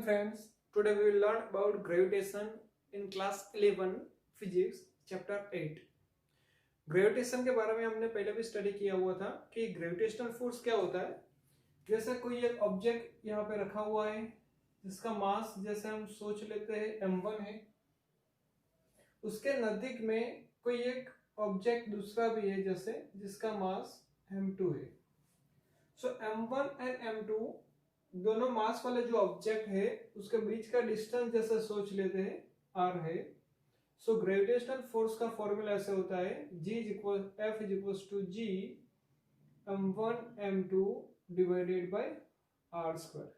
friends, today we will learn about gravitation in class 11 physics chapter 8. Gravitation के बारे में हमने पहले भी स्टडी किया हुआ था कि ग्रेविटेशनल फोर्स क्या होता है। जैसे कोई एक ऑब्जेक्ट यहाँ पे रखा हुआ है जिसका मास जैसे हम सोच लेते हैं m1 है, उसके नजदीक में कोई एक ऑब्जेक्ट दूसरा भी है जैसे जिसका मास m2 है। सो m1 एंड m2 दोनों मास वाले जो ऑब्जेक्ट है उसके बीच का डिस्टेंस जैसे सोच लेते हैं r है। सो ग्रेविटेशनल फोर्स का फॉर्मूला ऐसे होता है F is G m1 m2 divided by r square.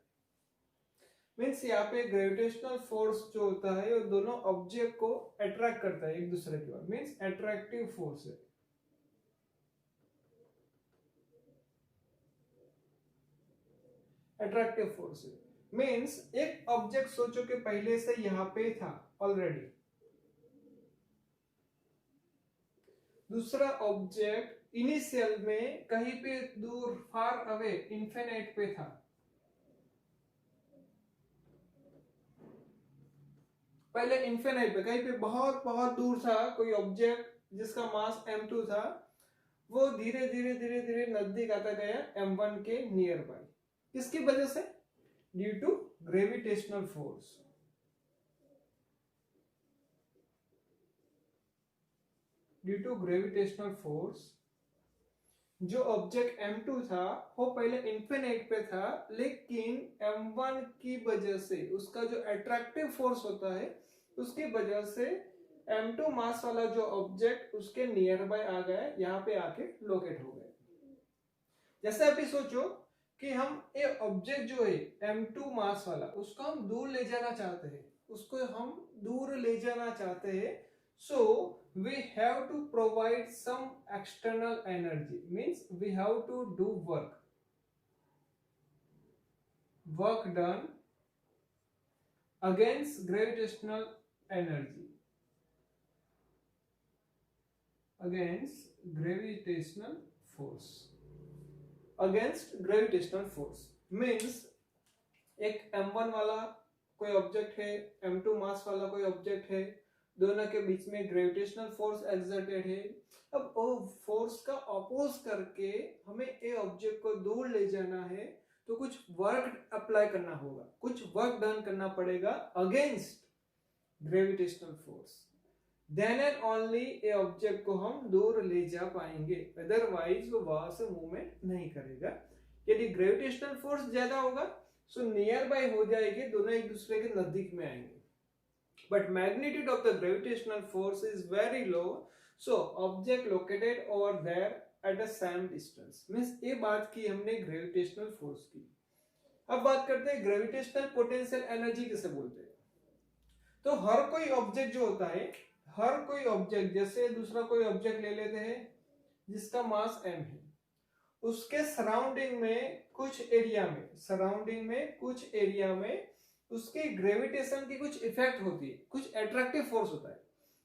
Means यहाँ पे ग्रेविटेशनल फोर्स जो होता है वो दोनों ऑब्जेक्ट को अट्रैक्ट करता है एक दूसरे की ओर, मीन्स अट्रैक्टिव फोर्स है। अट्रैक्टिव फोर्स मीन्स एक ऑब्जेक्ट सोचो कि पहले से यहां पे था ऑलरेडी, दूसरा ऑब्जेक्ट इनिशियल में कहीं पे दूर फार अवे इन्फिनिट पे था, पहले इन्फिनिट पे कहीं पे बहुत बहुत दूर था कोई ऑब्जेक्ट जिसका मास m2 था, वो धीरे धीरे धीरे धीरे नजदीक आता गया m1 के नियर बाय। किसकी वजह से? Due to gravitational force. Due to gravitational force जो ऑब्जेक्ट m2 था वो पहले इन्फिनिट पे था, लेकिन m1 की वजह से उसका जो अट्रैक्टिव फोर्स होता है उसकी वजह से m2 मास वाला जो ऑब्जेक्ट उसके नियर बाय आ गया, यहाँ पे आके लोकेट हो गए। जैसे अभी सोचो कि हम एक ऑब्जेक्ट जो है m2 मास वाला उसको हम दूर ले जाना चाहते हैं, so we have to provide some external energy, means we have to do work done against gravitational energy, against gravitational force means एक m1 वाला कोई ऑब्जेक्ट है, m2 मास वाला कोई ऑब्जेक्ट है, दोनों के बीच में ग्रेविटेशनल फोर्स एक्सर्टेड है। अब वो फोर्स का अपोज करके हमें ए ऑब्जेक्ट को दूर ले जाना है तो कुछ वर्क अप्लाई करना होगा, कुछ वर्क डन करना पड़ेगा against gravitational force, then and only a object को हम दूर ले जा पाएंगे, अदरवाइज वो वहां से मूवमेंट नहीं करेगा। यदि ग्रेविटेशनल फोर्स ज्यादा होगा सो नियर बाय हो जाएगी, दोनों एक दूसरे के नजदीक में आएंगे। But magnitude of the gravitational force is very low, so object located over there at the same distance. Means ये बात की हमने gravitational force की। अब बात करते हैं ग्रेविटेशनल पोटेंशियल एनर्जी किसे बोलते हैं। तो हर कोई ऑब्जेक्ट जो होता है, हर कोई ऑब्जेक्ट जैसे दूसरा कोई ऑब्जेक्ट ले लेते हैं जिसका मास m है, उसके सराउंडिंग में कुछ एरिया में उसके ग्रेविटेशन की कुछ इफेक्ट होती है, कुछ अट्रैक्टिव फोर्स होता है।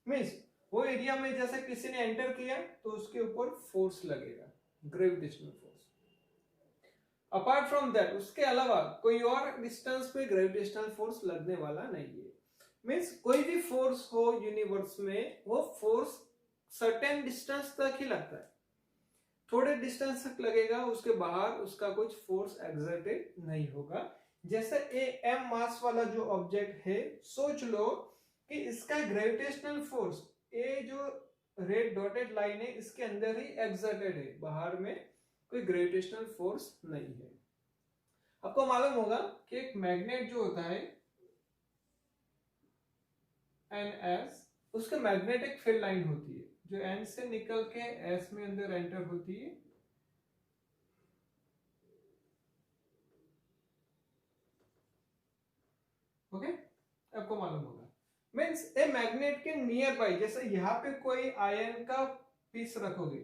मींस वो एरिया में जैसे किसी ने एंटर किया तो उसके ऊपर फोर्स लगेगा, gravitational force. Apart from that उसके अलावा कोई और डिस्टेंस पे ग्रेविटेशनल फोर्स लगने वाला नहीं है। मींस कोई भी फोर्स हो यूनिवर्स में वो फोर्स सर्टेन डिस्टेंस तक ही लगता है, थोड़े डिस्टेंस तक लगेगा, उसके बाहर उसका कुछ फोर्स एक्सर्टेड नहीं होगा। जैसे ए m मास वाला जो ऑब्जेक्ट है, सोच लो कि इसका ग्रेविटेशनल फोर्स ए जो रेड डॉटेड लाइन है इसके अंदर ही एक्सर्टेड है, बाहर में कोई ग्रेविटेशनल फोर्स नहीं है। आपको मालूम होगा कि एक मैग्नेट जो होता है NS, उसके मैग्नेटिक फील्ड लाइन होती है जो N से निकल के S में अंदर एंटर होती है। ओके आपको मालूम होगा। मींस ए मैग्नेट के नियर बाय, जैसे यहां पे कोई आयन का पीस रखोगे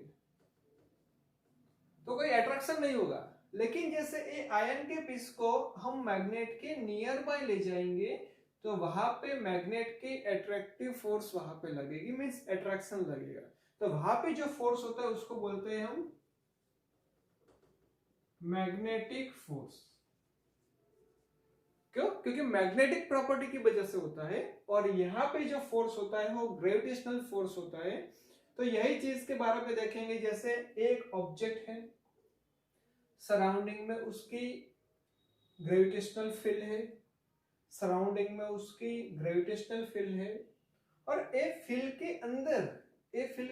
तो कोई अट्रैक्शन नहीं होगा, लेकिन जैसे ए आयन के पीस को हम मैग्नेट के नियर बाय ले जाएंगे तो वहां पे मैग्नेट की अट्रैक्टिव फोर्स वहां पे लगेगी, मींस अट्रैक्शन लगेगा। तो वहां पे जो फोर्स होता है उसको बोलते हैं हम मैग्नेटिक फोर्स। क्यों? क्योंकि मैग्नेटिक प्रॉपर्टी की वजह से होता है, और यहाँ पे जो फोर्स होता है वो ग्रेविटेशनल फोर्स होता है। तो यही चीज के बारे में देखेंगे। जैसे एक ऑब्जेक्ट है, सराउंडिंग में उसकी ग्रेविटेशनल फील्ड है, सराउंडिंग में उसकी ग्रेविटेशनल फील्ड है, और ए फील्ड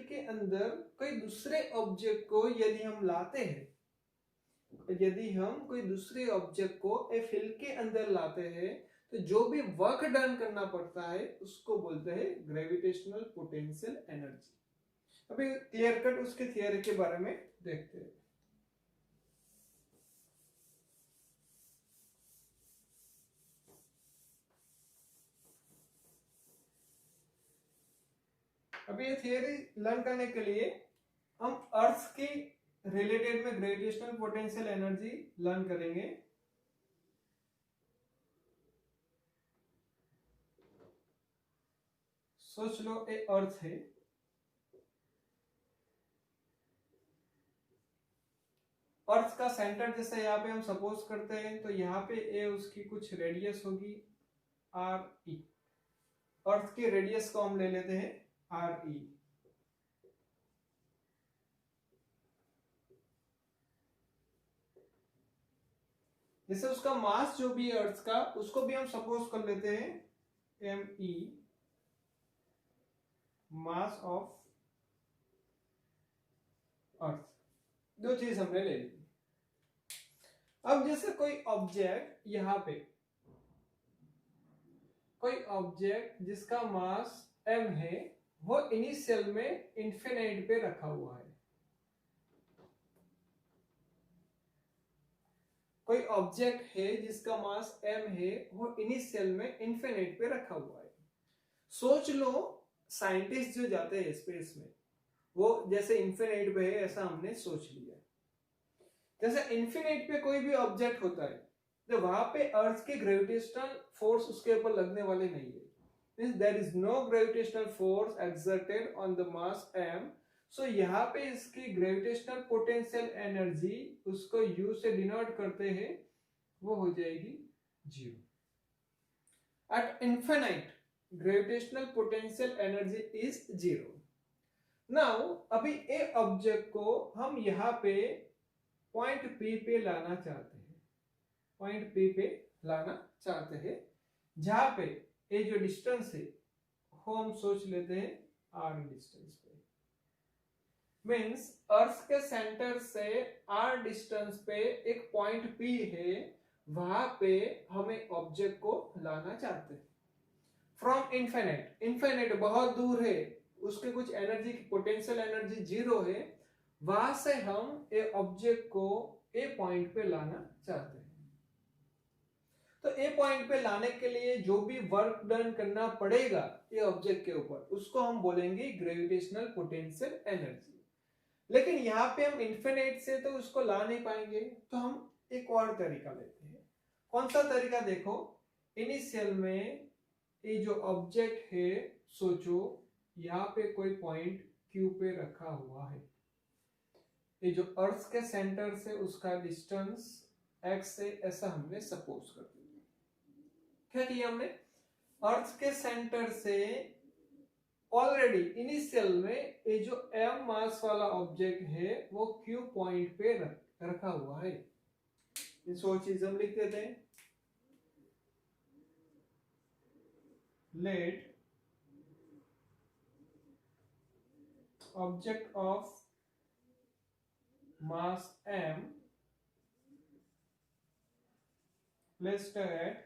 के अंदर कोई दूसरे ऑब्जेक्ट को यदि हम लाते हैं, यदि हम कोई दूसरे ऑब्जेक्ट को ए फील्ड के अंदर लाते हैं, तो जो भी वर्क डन करना पड़ता है उसको बोलते हैं ग्रेविटेशनल पोटेंशियल एनर्जी। अभी क्लियर कट उसके थियरी के बारे में देखते हैं। अभी ये थियरी लर्न करने के लिए हम अर्थ की रिलेटेड में ग्रेविटेशनल पोटेंशियल एनर्जी लर्न करेंगे। सोच लो ए अर्थ है, अर्थ का सेंटर जैसे यहाँ पे हम सपोज करते हैं, तो यहाँ पे ए उसकी कुछ रेडियस होगी आर ई। अर्थ की रेडियस को हम ले लेते हैं आर ई। जैसे उसका मास जो भी है अर्थ का, उसको भी हम सपोज कर लेते हैं M E, mass of earth. दो चीज हमने ले ली। अब जैसे कोई ऑब्जेक्ट, यहां पे कोई ऑब्जेक्ट जिसका मास m है, वो इनिशियल में इंफिनिट पे रखा हुआ है। कोई ऑब्जेक्ट है जिसका मास m है, वो इनिशियल में इंफिनिट पे रखा हुआ है। सोच लो साइंटिस्ट जो जाते हैं स्पेस में, वो जैसे इंफिनिट पे है ऐसा हमने सोच लिया। जैसे इंफिनिट पे कोई भी ऑब्जेक्ट होता है, तो वहां पे अर्थ की ग्रेविटेशनल फोर्स उसके ऊपर लगने वाले नहीं है। Means there is no gravitational force exerted on the mass m। So यहाँ पे इसकी ग्रेविटेशनल पोटेंशियल एनर्जी, उसको u से डिनोट करते हैं, वो हो जाएगी 0। At infinite gravitational potential energy is 0। Now अभी ए ऑब्जेक्ट को हम यहाँ पे पॉइंट P पे लाना चाहते हैं, पॉइंट P पे लाना चाहते हैं, जहां पे ये जो डिस्टेंस है वो हम सोच लेते हैं r डिस्टेंस पे। मींस अर्थ के सेंटर से r डिस्टेंस पे एक पॉइंट P है, वहां पे हमें ऑब्जेक्ट को लाना चाहते हैं। फ्रॉम इनफिनिट, इनफिनिट बहुत दूर है, उसके कुछ एनर्जी की पोटेंशियल एनर्जी 0 है, वहां से हम ए ऑब्जेक्ट को ए पॉइंट पे लाना चाहते हैं। तो ए पॉइंट पे लाने के लिए जो भी वर्क डन करना पड़ेगा ये ऑब्जेक्ट के ऊपर, उसको हम बोलेंगे ग्रेविटेशनल पोटेंशियल एनर्जी। लेकिन यहाँ पे हम इनफिनिट से तो उसको ला नहीं पाएंगे, तो हम एक और तरीका लेते हैं। कौन सा तरीका? देखो, इनिशियल में ये जो ऑब्जेक्ट है, सोचो यहाँ पे कोई पॉइंट Q पे रखा हुआ है। ये जो अर्थ के सेंटर से उसका डिस्टेंस x से, ऐसा हमने सपोज कर दिया। क्या किया हमने? अर्थ के सेंटर से ऑलरेडी इनिशियल में ये जो m मास वाला ऑब्जेक्ट है वो Q पॉइंट पे रखा हुआ है। इस वो चीज हम लिख देते हैं। Let object of mass m placed at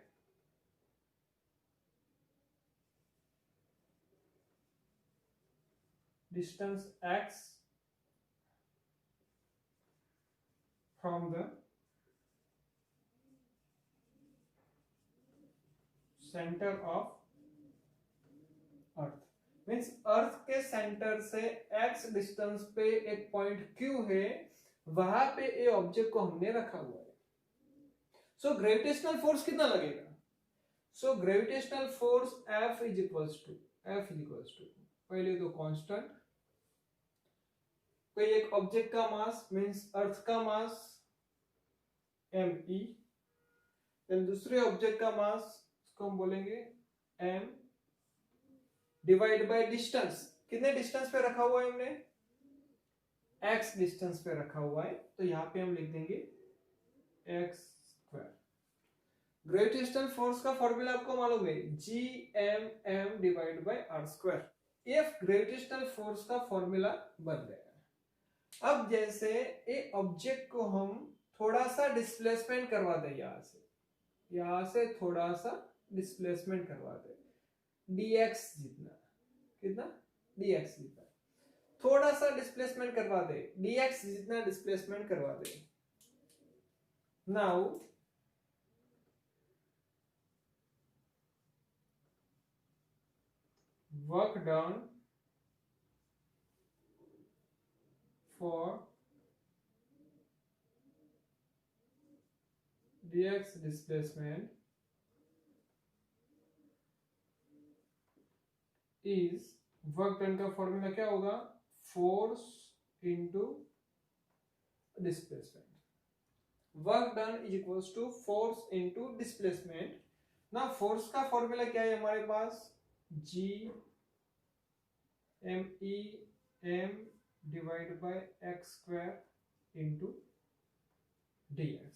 distance x from the center of earth. Means earth के सेंटर से x डिस्टेंस पे एक पॉइंट Q है, वहां पे ए ऑब्जेक्ट को हमने रखा हुआ है। सो ग्रेविटेशनल फोर्स कितना लगेगा? So gravitational force F is equals to पहले तो कांस्टेंट, कोई एक ऑब्जेक्ट का मास मीन्स अर्थ का मास me, देन दूसरे ऑब्जेक्ट का मास उसको हम बोलेंगे m डिवाइड बाय डिस्टेंस। कितने डिस्टेंस पे रखा हुआ है हमने, x डिस्टेंस पे रखा हुआ है, तो यहाँ पे हम लिख देंगे x स्क्वायर। ग्रेविटेशनल फोर्स का फॉर्मूला आपको मालूम है, GMM divide by r square. ये ग्रेविटेशनल फोर्स का फॉर्मूला बन गया। अब जैसे ए ऑब्जेक्ट को हम थोड़ा सा डिस्प्लेसमेंट करवा दें, यहां से थोड़ा सा डिस्प्लेसमेंट करवा दें, dx जितना, कितना, dx जितना थोड़ा सा डिस्प्लेसमेंट करवा दे, dx जितना डिस्प्लेसमेंट करवा दे। Now work done for dx displacement is, work done का फॉर्मूला क्या होगा, force into displacement. Work done is equals to force into displacement. ना फोर्स का फॉर्मूला क्या है हमारे पास, G M divide by x square into dx,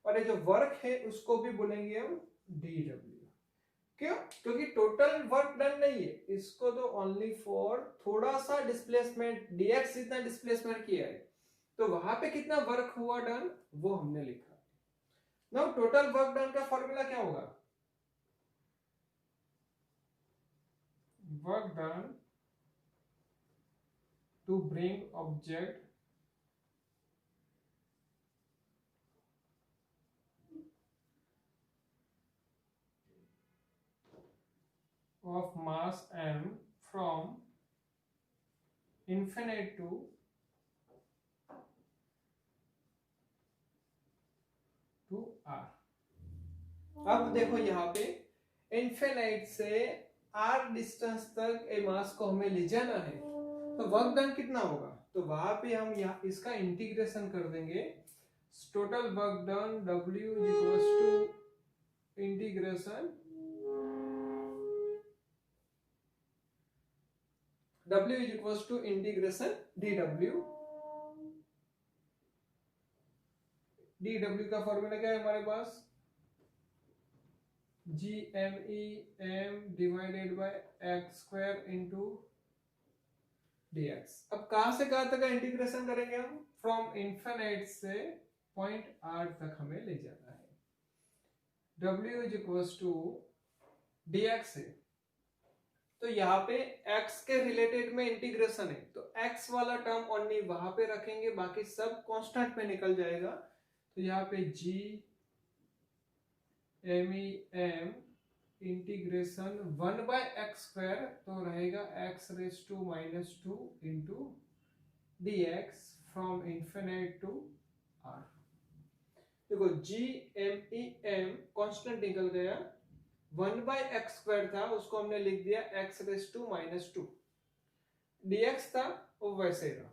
और ये जो वर्क है उसको भी बोलेंगे हम dw। क्यों, क्योंकि टोटल वर्क डन नहीं है, इसको तो ओनली फॉर थोड़ा सा डिस्प्लेसमेंट, dx जितना डिस्प्लेसमेंट किया है, तो वहां पे कितना वर्क हुआ डन वो हमने लिखा। नाउ टोटल वर्क डन का फॉर्मूला क्या होगा, work done to bring object of mass m from infinite to r। अब देखो यहाँ पे इन्फिनाइट से r डिस्टेंस तक ए मास को हमें ले जाना है, तो वर्क डन कितना होगा, तो वहां पे हम यहाँ इसका इंटीग्रेशन कर देंगे। Total work done w equals to integration W is equals to integration dw। dw का फॉर्मूला क्या है हमारे पास, GMEM divided by x square into dx। अब कहां से कहां तक का इंटीग्रेशन करेंगे हम, फ्रॉम इन्फिनिट से पॉइंट r तक हमें ले जाना है। W is equals to dx है, तो यहाँ पे x के रिलेटेड में इंटीग्रेशन है, तो x वाला टर्म ओनली वहां पे रखेंगे, बाकी सब कांस्टेंट पे निकल जाएगा। तो यहाँ पे G MEM integration 1 by x square, तो रहेगा x raise to minus 2 into dx from infinite to r। देखो G MEM कांस्टेंट निकल गया, 1 बाय एक्स स्क्वायर था उसको हमने लिख दिया x raise to minus 2, dx था वो वैसे ही रहा।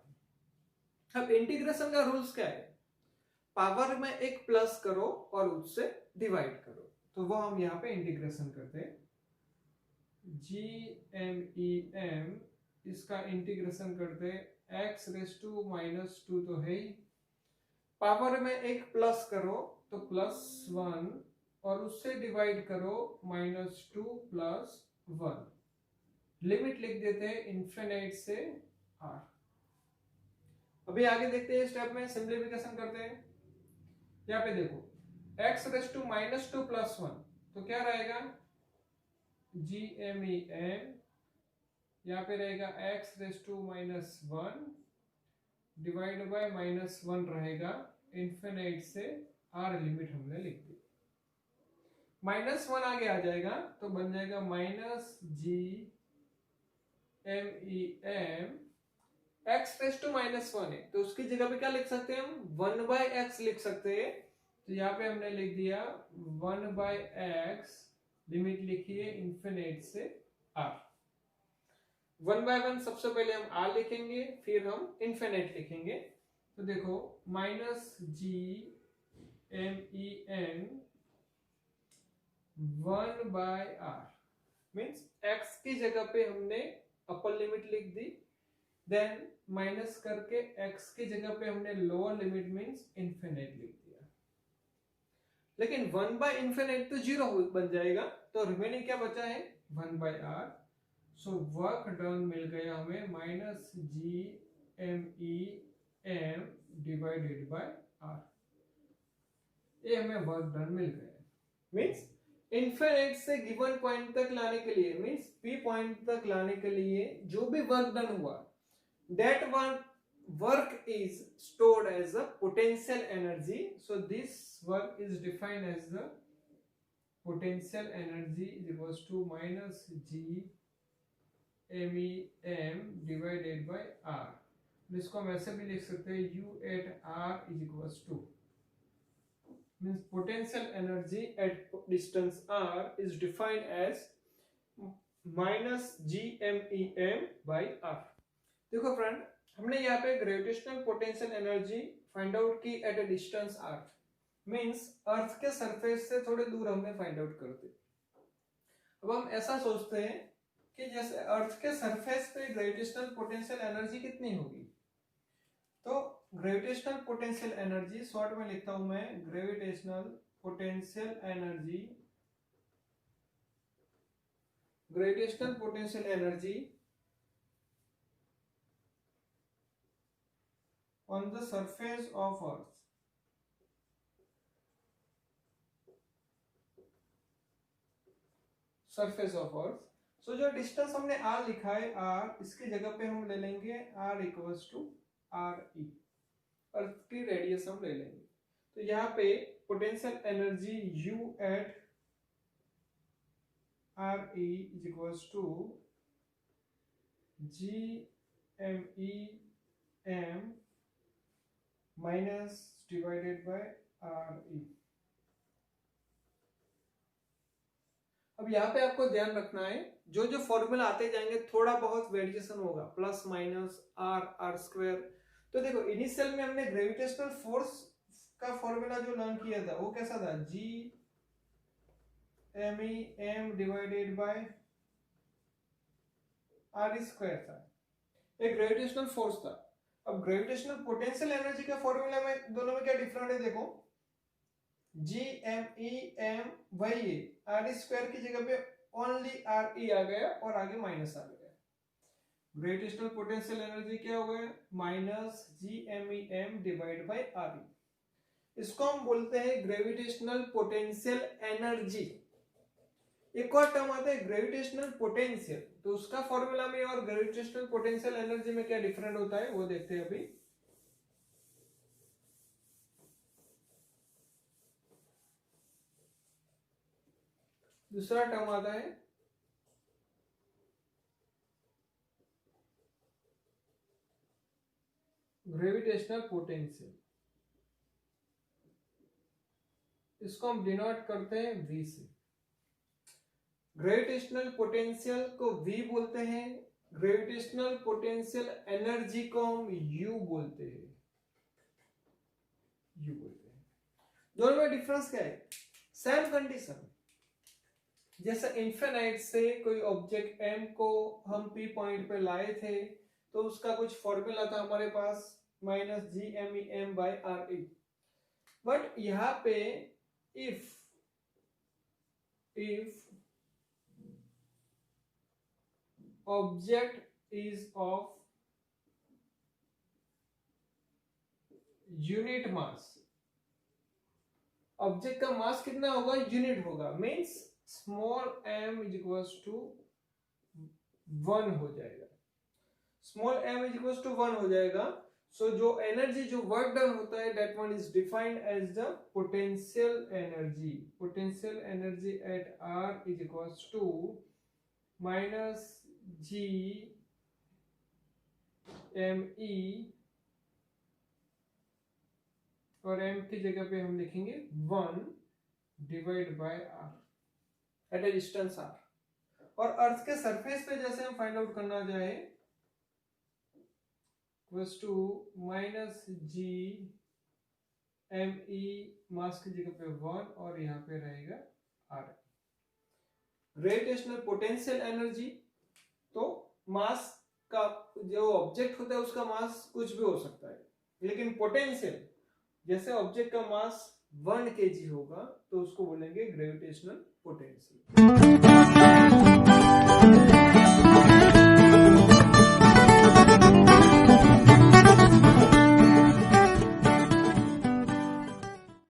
अब इंटीग्रेशन का रूल्स क्या है, पावर में एक प्लस करो और उससे डिवाइड करो, तो वो हम यहाँ पे इंटीग्रेशन करते हैं। GMEM इसका इंटीग्रेशन करते हैं, x रेज टू माइनस 2 तो है ही, पावर में एक प्लस करो तो प्लस 1 और उससे डिवाइड करो -2 प्लस 1, लिमिट लिख देते हैं इन्फिनिट से r। अभी आगे देखते हैं स्टेप में, सिंप्लीफिकेशन करते हैं। यहाँ पे देखो x raise to minus 2 plus 1, तो क्या रहेगा, GMEM यहाँ पे रहेगा x raise to minus 1 divide by -1 रहेगा इन्फिनिट से r, लिमिट हमने लिख दी। -1 आगे आ जाएगा तो बन जाएगा -GMEM, x रेज टू -1 है तो उसकी जगह पे क्या लिख सकते हैं हम, 1 बाय एक्स लिख सकते हैं। तो यहाँ पे हमने लिख दिया 1 बाय एक्स, लिमिट लिखिए इन्फिनिट से r। 1 बाय 1 सबसे पहले हम r लिखेंगे, फिर हम इन्फिनिट लिखेंगे। तो देखो -GMEM 1/r मीन्स x की जगह पे हमने अपर लिमिट लिख दी, देन माइनस करके x की जगह पे हमने लोअर लिमिट मीन्स इन्फिनिट लिख दिया। लेकिन 1/∞ तो 0 बन जाएगा, तो रिमेनिंग क्या बचा है 1/r। सो वर्क डन मिल गया हमें -GMEM डिवाइडेड बाय r। ये हमें वर्क डन मिल गया। मीन्स इन्फिनिट से गिवन पॉइंट तक लाने के लिए मीन्स p पॉइंट तक लाने के लिए जो भी वर्क डन हुआ, that work is stored as a potential energy. So this work is defined as the potential energy is equals to -GMEM divided by r। इसको हम ऐसे भी लिख सकते हैं U at r is equals to means potential energy at distance r is defined as -GMEM by r। देखो friend, हमने यहाँ पे gravitational potential energy find out की at a distance r, means earth के सरफेस से थोड़े दूर हमने फाइंड आउट कर दी। अब हम ऐसा सोचते हैं कि जैसे अर्थ के सरफेस पे ग्रेविटेशनल पोटेंशियल एनर्जी कितनी होगी, तो ग्रेविटेशनल पोटेंशियल एनर्जी शॉर्ट में लिखता हूं मैं gravitational potential energy on the surface of earth सो जो डिस्टेंस हमने r लिखा है r, इसकी जगह पे हम ले लेंगे r equals to re, earth की रेडियस हम ले लेंगे। तो यहाँ पे potential energy u at re is equals to GMEM minus divided by re। अब यहाँ पे आपको ध्यान रखना है, जो जो फॉर्मूला आते जाएंगे थोड़ा बहुत वेरिएशन होगा, प्लस माइनस r स्क्वायर। तो देखो इनिशियल में हमने ग्रेविटेशनल फोर्स का फॉर्मूला जो लर्न किया था वो कैसा था, GMEM divided bye r square था, एक ग्रेविटेशनल फोर्स था। अब ग्रेविटेशनल पोटेंशियल एनर्जी का फॉर्मूला में दोनों में क्या डिफरेंट है, देखो GMEM वही है, r स्क्वायर की जगह पे ओनली re आ गया और आगे माइनस आ गया। ग्रेविटेशनल पोटेंशियल एनर्जी क्या हो गया -GMEM डिवाइड बाय re। इसको हम बोलते हैं ग्रेविटेशनल पोटेंशियल एनर्जी। एक और टर्म आता है ग्रेविटेशनल पोटेंशियल, तो उसका फॉर्मूला में और ग्रेविटेशनल पोटेंशियल एनर्जी में क्या डिफरेंट होता है वो देखते हैं अभी। दूसरा टर्म आता है ग्रेविटेशनल पोटेंशियल, इसको हम डिनोट करते हैं V से। ग्रेविटेशनल पोटेंशियल को V बोलते हैं, ग्रेविटेशनल पोटेंशियल एनर्जी को हम U बोलते हैं। दोनों में डिफरेंस क्या है, सेम कंडीशन। जैसे इन्फिनाइट से कोई ऑब्जेक्ट m को हम P पॉइंट पे लाए थे, तो उसका कुछ फॉर्मूला था हमारे पास -GMEM by re। बट यहाँ पे if object is of unit mass, object का मास कितना होगा, यूनिट होगा, means small m is equals to 1 हो जाएगा, small m is equals to 1 हो जाएगा। सो जो एनर्जी, जो वर्क डन होता है that one is defined as the potential energy. Potential energy at r is equals to -GME और m की जगह पे हम लिखेंगे 1 divide by r at a distance r। और अर्थ के सरफेस पे जैसे हम फाइंड आउट करना चाहे इक्वल्स टू -GME मास की जगह पे 1 और यहाँ पे रहेगा r। ग्रेविटेशनल पोटेंशियल एनर्जी, तो मास का जो ऑब्जेक्ट होता है उसका मास कुछ भी हो सकता है, लेकिन पोटेंशियल जैसे ऑब्जेक्ट का मास 1 kg होगा तो उसको बोलेंगे ग्रेविटेशनल पोटेंशियल।